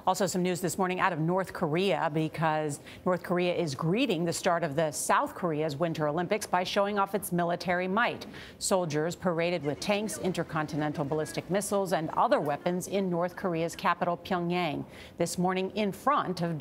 Also, some news this morning out of North Korea, because North Korea is greeting the start of the South Korea's Winter Olympics by showing off its military might. Soldiers paraded with tanks, intercontinental ballistic missiles, and other weapons in North Korea's capital, Pyongyang, this morning in front of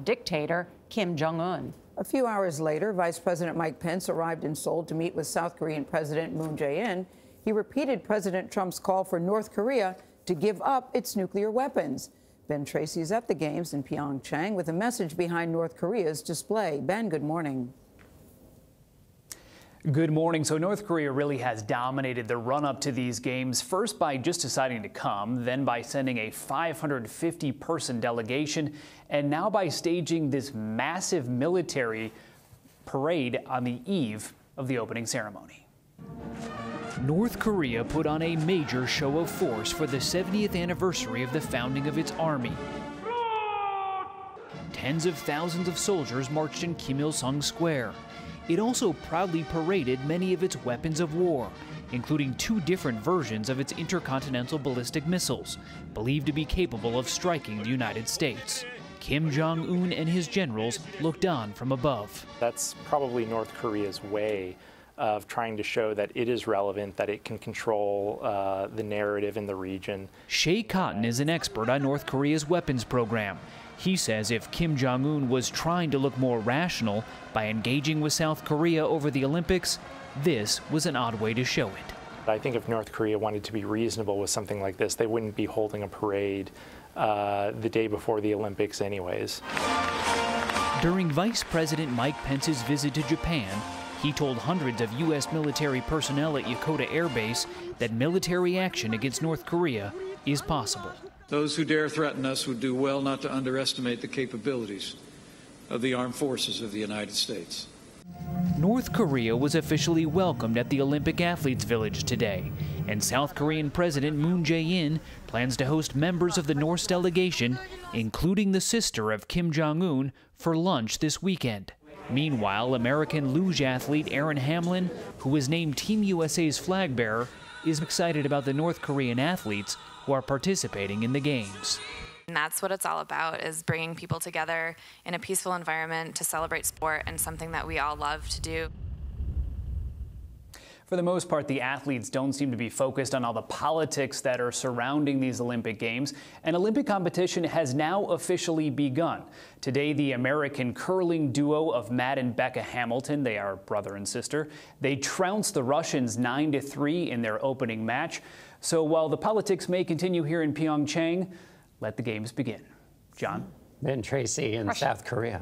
dictator Kim Jong Un. A few hours later, Vice President Mike Pence arrived in Seoul to meet with South Korean President Moon Jae-in. He repeated President Trump's call for North Korea to give up its nuclear weapons. Ben Tracy is at the Games in Pyongyang with a message behind North Korea's display. Ben, good morning. Good morning. So North Korea really has dominated the run-up to these games, first by just deciding to come, then by sending a 550-person delegation, and now by staging this massive military parade on the eve of the opening ceremony. North Korea put on a major show of force for the 70th anniversary of the founding of its army. Tens of thousands of soldiers marched in Kim Il-sung Square. It also proudly paraded many of its weapons of war, including 2 different versions of its intercontinental ballistic missiles, believed to be capable of striking the United States. Kim Jong Un and his generals looked on from above. That's probably North Korea's way of trying to show that it is relevant, that it can control the narrative in the region. Shea Cotton is an expert on North Korea's weapons program. He says if Kim Jong Un was trying to look more rational by engaging with South Korea over the Olympics, this was an odd way to show it. I think if North Korea wanted to be reasonable with something like this, they wouldn't be holding a parade the day before the Olympics anyways. During Vice President Mike Pence's visit to Japan, he told hundreds of U.S. military personnel at Yokota Air Base that military action against North Korea is possible. Those who dare threaten us would do well not to underestimate the capabilities of the armed forces of the United States. North Korea was officially welcomed at the Olympic Athletes Village today, and South Korean President Moon Jae-in plans to host members of the North's delegation, including the sister of Kim Jong Un, for lunch this weekend. Meanwhile, American luge athlete Aaron Hamlin, who was named Team USA's flag bearer, is excited about the North Korean athletes who are participating in the games. And that's what it's all about, is bringing people together in a peaceful environment to celebrate sport, and something that we all love to do. For the most part, the athletes don't seem to be focused on all the politics that are surrounding these Olympic Games, and Olympic competition has now officially begun. Today, the American curling duo of Matt and Becca Hamilton, they are brother and sister, they trounced the Russians 9-3 in their opening match. So while the politics may continue here in Pyeongchang, let the games begin. John? Ben Tracy in South Korea.